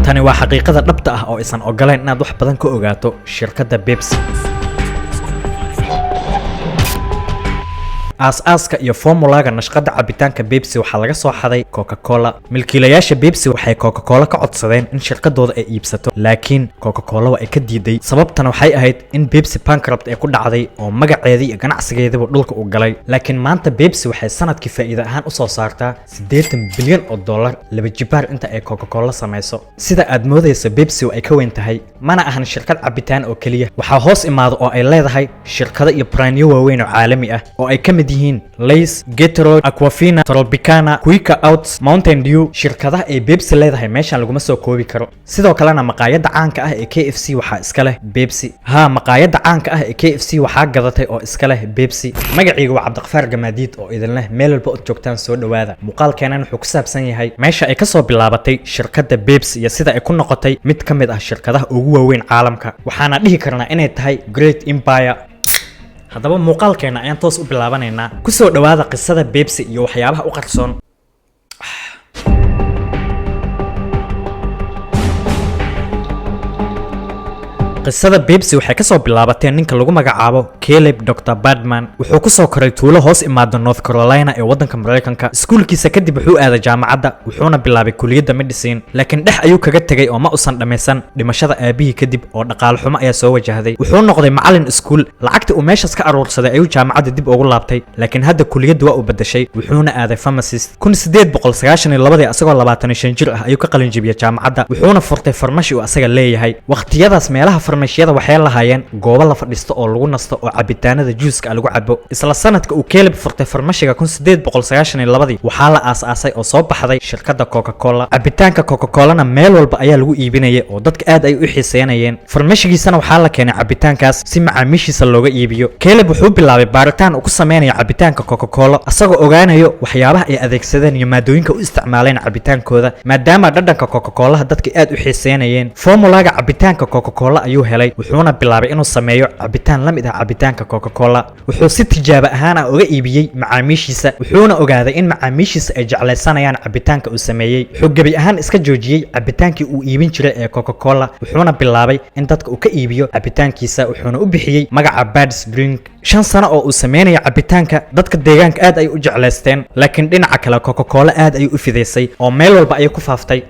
tani waa xaqiiqada dhabta ah oo aysan ogolayn inaad wax badan ka ogaato shirkadda Pepsi. aasaaska iyo formulaga nashqada cabitaanka Pepsi waxaa laga soo xaday Coca-Cola. milkiilayaasha Pepsi waxay Coca-Cola ka codsadeen in shirkadooda ay iibsato, laakiin Coca-Cola waa ay ka diiday. sababtana waxay ahayd in Pepsi bankrupt ay ku dhacday oo magaceedii iyo ganacsigeedaba dhulka u galay. laakiin maanta Pepsi waxay sanadkii faa'iido ahaan u soo saartaa 80 bilyan oo dollar, laba jibaar inta ay Coca-Cola samayso. sida aad moodayso Pepsi waa ay ka weyn tahay, mana ahan shirkad cabitaan oo kaliya. waxaa hoos imaado oo ay leedahay shirkado iyo brandyo waaweyn oo caalami ah oo ay ka mid yihiin Lays, Gatorade, Aquafina, Tropicana, Quaker Oats, Mountain Dew. shirkadaha ay Pepsi leedahay meeshan laguma soo koobi karo. sidoo kalena maqaayadda caanka ah ee KFC waxaa iska leh Pepsi. maqaayadda caanka ah ee KFC waxaa gadatay oo iska leh Pepsi. magacayga waa Cabdiqafaar Gamaadiid oo idin leh meel walba oo joogtaan soo dhawaada. muuqaalkeenan wuxuu ku saabsan yahay meesha ay ka soo bilaabatay shirkadda Pepsi iyo sida ay ku noqotay mid ka mid ah shirkadaha ugu waaweyn caalamka. waxaana dhihi karnaa inay tahay Great Empire. haddaba muuqaalkeena ayaan toos u bilaabanaynaa. ku soo dhawaada qisada Pepsi iyo waxyaabaha u qarsoon. qisada Pepsi waxay ka soo bilaabatay ninka lagu magacaabo Caleb Dr. Badman. wuxuu ku soo koray tuulo hoos imaada North Carolina ee waddanka Mareykanka. iskuulkiisa kadib wuxuu aaday jaamacadda wuxuuna bilaabay kulliyadda medicine, laakiin dhex ayuu kaga tagay oo ma usan dhameysan dhimashada aabihii kadib oo dhaqaale xumo ayaa soo wajahday. wuxuu noqday macallin iskuul. lacagta uu meeshaas ka aruursaday ayuu jaamacadda dib ugu laabtay, laakiin hadda kulliyadda waa uu bedeshay wuxuuna aaday pharmacist. 1892 asagoo 25 jir ah ayuu ka qalin jebiyay jaamacadda wuxuuna furtay farmashi uu asaga leeyahay. waqtiyadaas meelaha farmashiyada waxay lahaayeen goobo la fadhiisto oo lagu nasto oo cabitaanada juuska lagu cabo. isla sanadka uu Caleb furtay farmashiga 1892 waxaa la aasaasay oo soo baxday shirkadda Coca-Cola. cabitaanka Coca-Colana meel walba ayaa lagu iibinayay oo dadka aad ay u xiiseynayeen. farmashigiisana waxaa la keenay cabitaankaas si macaamiishiisa looga iibiyo. Caleb wuxuu bilaabay baaritaan uu ku sameynayo cabitaanka Coca-Cola asagoo ogaanayo waxyaabaha ay adeegsadeen iyo maadooyinka u isticmaaleen cabitaankooda, maadaama dhadhanka Coca-Cola dadka aad u xiiseynayeen. formulaga cabitaanka Coca-Cola ayuu helay wuxuuna bilaabay inuu sameeyo cabitaan la mid ah cabitaanka Coca-Cola. wuxuu si tijaabo ahaan ah uga iibiyay macaamiishiisa wuxuuna ogaaday in macaamiishiisa ay jeclaysanayaan cabitaanka uu sameeyay. wuxuu gebi ahaan iska joojiyay cabitaankii uu iibin jiray ee Coca-Cola wuxuuna bilaabay in dadka uu ka iibiyo cabitaankiisa wuxuuna u bixiyay magaca Bad's Drink. 5 sano oo uu sameynaya cabitaanka dadka deegaanka aad ay u jeclaysteen, laakiin dhinaca kale Coca-Cola aad ay u fideysay oo meel walba ay ku faaftay.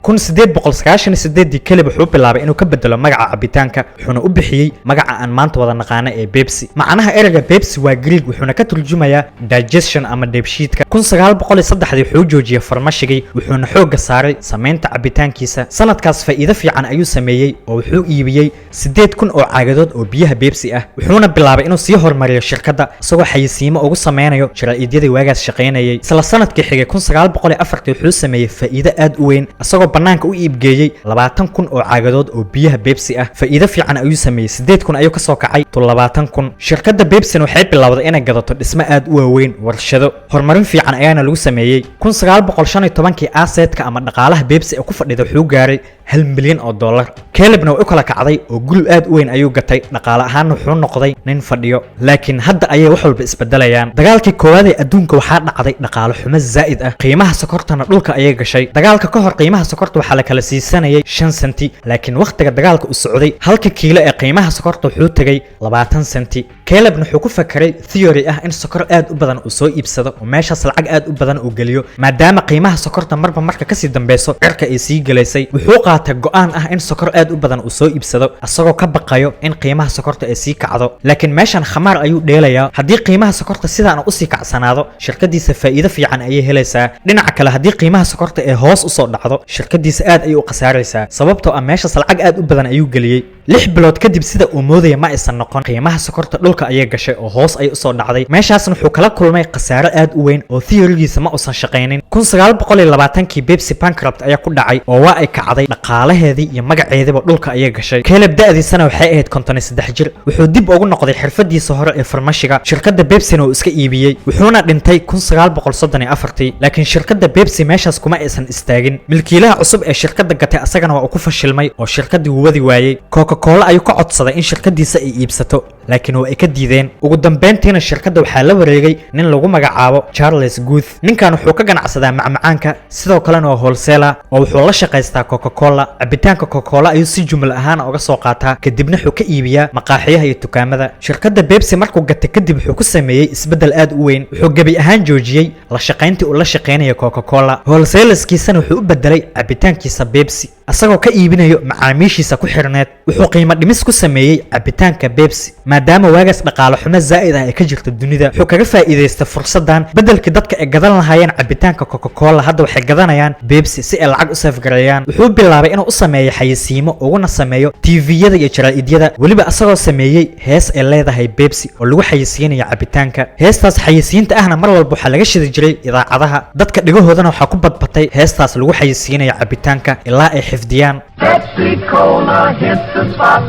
1898 Caleb wuxuu bilaabay inuu ka bedelo magaca cabitaanka wuxuuna u bixiyay magaca aan maanta wada naqaano ee Pepsi. macnaha ereyga Pepsi waa Greek wuxuuna ka turjumayaa digestion ama dheefshiidka. 1903 wuxuu joojiyay farmashigii wuxuuna xoogga saaray sameynta cabitaankiisa. sanadkaas faa'iido fiican ayuu sameeyay oo wuxuu iibiyay 8,000 oo caagadood oo biyaha Pepsi ah. wuxuuna bilaabay inuu sii horumariyo shirkadda isagoo xayisiimo ugu sameynayo jaraa'idiyadii waagaas shaqeynayay. isla sanadkii xigay 1904 wuxuu sameeyay faa'iido aad u weyn asagoo banaanka u iibgeeyay 20,000 oo caagadood oo biyaha Pepsi ah. faa'iido fiican ayuu sameeyay 8,000 ayuu ka soo kacay 20,000. shirkadda Pepsi waxay bilowday inay gadato dhismo aad u waaweyn, warshado. horumarin fiican ayaana lagu sameeyay. 1915 assetka ama dhaqaalaha Pepsi ee ku fadhida wuxuu gaaray 1 milyan oo dollar. Calebna wuu kala kacday oo guri aad u weyn ayuu gatay, dhaqaale ahaan wuxuu noqday nin fadhiyo. laakiin hadda ayay wax walba isbedelayaan. dagaalkii koowaad ee adduunka waxaa dhacday dhaqaale xumo zaa'id ah, qiimaha sokortana dhulka ayay gashay. dagaalka ka hor qiimaha sokorta waxaa la kala siisanayay 5 senti, laakiin waqtiga dagaalka uu socday halka kiilo ee qiimaha sokorta wuxuu tagay 20 senti. Caleb wuxuu ku fakiray theory ah in sokor aad u badan uu soo iibsado oo meeshaas lacag aad u badan uu geliyo, maadaama qiimaha sokorta marka ka sii dambayso cirka ay sii galaysay. wuxuu qaatay go'aan ah in sokor aad u badan uu soo iibsado asagoo ka baqayo in qiimaha sokorta ay sii kacdo. laakiin meeshan khamaar ayuu dheelayaa. haddii qiimaha sokorta sidaan u sii kacsanaado shirkadiisa faa'iido fiican ayay helaysaa. dhinaca kale haddii qiimaha sokorta ee hoos u soo dhacdo shirkadiisa aad ayay u khasaaraysaa, sababtoo ah meeshaas lacag aad u badan ayuu geliyay. 6 bilood kadib sida uu moodaya ma aysan noqon. qiimaha sokorta dhulka ayay gashay oo hoos ay u soo dhacday. meeshaasna wuxuu kala kulmay khasaare aad u weyn oo theory-giisa ma uusan shaqeynin. 1920kii Pepsi bankrupt ayaa ku dhacay oo waa ay kacday dhaqaalaheedii iyo magaceediba dhulka ayay gashay. Caleb da'diisana waxay ahayd 53 jir. wuxuu dib ugu noqday xirfadiisa hore ee farmashiga. shirkadda Pepsi uu iska iibiyay wuxuuna dhintay 1934. laakiin shirkadda Pepsi meeshaas kuma aysan istaagin. milkiilaha cusub ee shirkadda gatay asagana waa uu ku fashilmay oo shirkadii wadi waayay. Coca-Cola ayuu ka codsaday in shirkadiisa ay iibsato laakiin waa ay ka diideen ugu dambeyntiina shirkadda waxaa la wareegay nin lagu magacaabo Charles Guth ninkan wuxuu ka ganacsadaa macmacaanka sidoo kalena waa wholesaler oo wuxuu la shaqaystaa Coca-Cola cabitaanka Coca-Cola ayuu si jumla ahaan uga soo qaataa kadibna wuxuu ka iibiyaa maqaaxiyaha iyo dukaamada shirkadda Pepsi markuu gatay kadib wuxuu ku sameeyay isbedel aad u weyn wuxuu gabi ahaan joojiyay la shaqayntii uu la shaqaynaya Coca-Cola wholesalerskiisana wuxuu u bedelay cabitaankiisa Pepsi asagoo ka iibinayo macaamiishiisa ku xirneed wuxuu qiimo dhimis ku sameeyay cabitaanka Pepsi maadaama waagaas dhaqaale xumo zaa'id ah ay ka jirto dunida wuxuu kaga faa'iideystay fursadan bedelkii dadka ay gadan lahaayeen cabitaanka Coca-Cola hadda waxay gadanayaan Pepsi si ay lacag u safgareeyaan wuxuu bilaabay inuu u sameeyo xayisiimo uguna sameeyo TV-yada iyo jaraa'idyada waliba asagoo sameeyay hees ay leedahay Pepsi oo lagu xayisiinayo cabitaanka heestaas xayisiinta ahna mar walba waxa laga shidi jiray idaacadaha dadka dhigahoodana waxa ku badbatay heestaas lagu xayisiinayo cabitaanka ilaa ay xifdiyaan Pepsi Cola hits the spot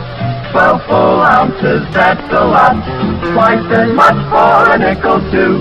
12 full ounces, that's a lot. Twice as much for a nickel too.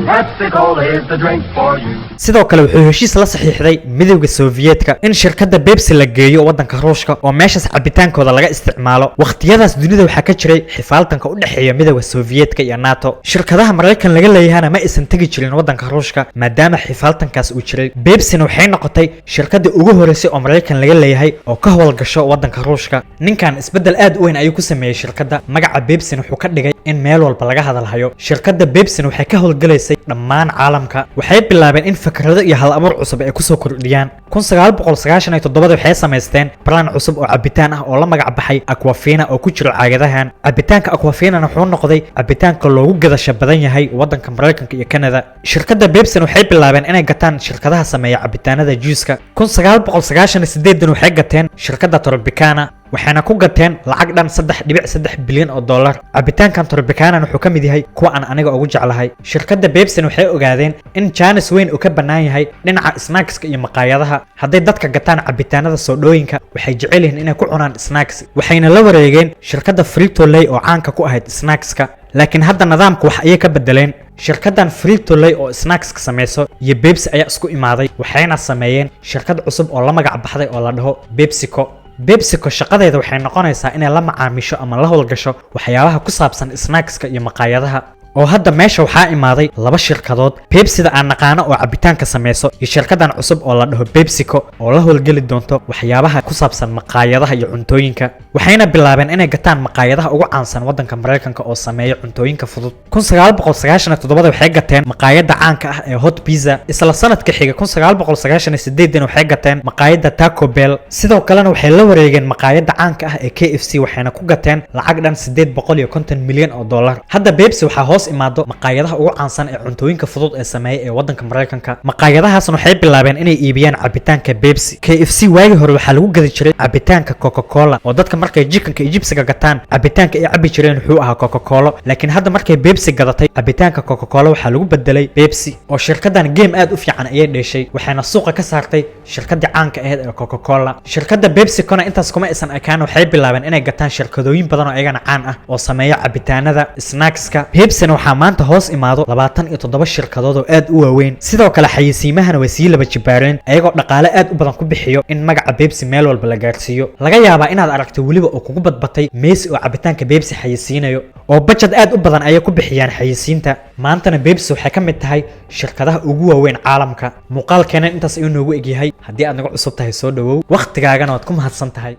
Pepsi Cola is the drink for you. sidoo kale wuxuu heshiis la saxiixday midowga Soviyeetka in shirkadda Pepsi la geeyo wadanka Ruushka oo meeshaas cabitaankooda laga isticmaalo waqtiyadaas dunida waxaa ka jiray xifaaltanka u dhaxeeya midowga Soviyeetka iyo NATO shirkadaha Mareykan laga leeyahay ma aysan tagi jirin wadanka Ruushka maadaama xifaaltankaas uu jiray Pepsi waxay noqotay shirkadda ugu horeysay oo Mareykan laga leeyahay oo ka hawlgasho wadanka Ruushka ninkan isbedel aad u weyn ayuu ku sameeyay shirkadda magaca Pepsi wuxuu ka dhigay in meel walba laga hadalhayo shirkadda Pepsi waxay ka hawlgalaysay dhammaan caalamka waxay bilaabeen in fikrado iyo hal abuur cusub ay ku soo kordhiyaan 1997 waxay sameysteen brand cusub oo cabitaan ah oo la magac baxay Aquafina oo ku jiro caagadahan cabitaanka Aquafina wuxuu noqday cabitaanka loogu gadasho badan yahay wadanka Mareykanka iyo Canada shirkadda Pepsi waxay bilaabeen inay gataan shirkadaha sameeya cabitaanada juiska 1998 waxay gateen shirkadda Tropicana waxaana ku gateen lacag dhan 3.3 bilyan oo dollar cabitaankan Tropicana wuxuu ka mid yahay kuwa aan aniga ugu jeclahay shirkadda Pepsi waxay ogaadeen in chance weyn uu ka banaan yahay dhinaca snackska iyo maqaayadaha haday dadka gataan cabitaanada soodooyinka waxay jecel yihiin inay ku cunaan snacks waxayna la wareegeen shirkadda Frito-Lay oo caanka ku ahayd snackska laakiin hadda nidaamku wax ay ka bedeleen shirkaddan Frito-Lay oo snackska sameeyso iyo Pepsi ayaa isku imaaday waxayna sameeyeen shirkad cusub oo la magac baxday oo la dhaho PepsiCo PepsiCo shaqadeeda waxay noqonaysaa inay la macaamiisho ama la hawlgasho waxyaabaha ku saabsan snackska iyo maqaayadaha oo hadda meesha waxaa imaaday laba shirkadood Pepsi-da aan naqaano oo cabitaanka sameeyso iyo shirkaddan cusub oo la dhaho PepsiCo oo la hawlgali doonto waxyaabaha ku saabsan maqaayadaha iyo cuntooyinka waxayna bilaabeen inay gataan maqaayadaha ugu caansan wadanka Mareykanka oo sameeya cuntooyinka fudud 1997 waxay gateen maqaayada caanka ah ee Hot Pizza isla sanadka xiga 1998 waxay gateen maqaayada Taco Bell sidoo kalena waxay la wareegeen maqaayada caanka ah ee KFC waxayna ku gateen lacag dhan 850 milyan oo dollar hadda Pepsi waxaa hoos imaado maqaayadaha ugu caansan ee cuntooyinka fudud ee sameeya ee wadanka Mareykanka maqaayadahaas waxay bilaabeen inay iibiyaan cabitaanka Pepsi KFC waagi hore waxaa lagu gadi jiray cabitaanka Coca-Cola oo dadka markay chickenka iyo jibsiga gataan cabitaanka ay cabi jireen wuxuu ahaa Coca-Cola laakiin hadda markay Pepsi gadatay cabitaanka Coca-Cola waxaa lagu bedelay Pepsi oo shirkaddan game aad u fiican ayay dheeshay waxayna suuqa ka saartay shirkadda caanka ahayd ee Coca-Cola shirkadda PepsiCo intaas kuma aysan ekaan waxay bilaabeen inay gataan shirkadooyin badan oo ayagana caan ah oo sameeya cabitaanada snackska Pepsi waxaa maanta hoos imaado 27 shirkadood oo aad u waaweyn sidoo kale xayisiimahana way sii laba jibaareen ayagoo dhaqaale aad u badan ku bixiyo in magaca Pepsi meel walba la gaarsiiyo laga yaabaa inaad aragto waliba oo kugu badbatay Messi oo cabitaanka Pepsi xayisiinayo oo budget aad u badan ay ku bixiyaan xayisiinta maantana Pepsi waxay ka mid tahay shirkadaha ugu waaweyn caalamka muuqaalkeena intaas ayuu noogu egyahay haddii aad nagu cusub tahay soo dhawow waqtigaagana waad ku mahadsan tahay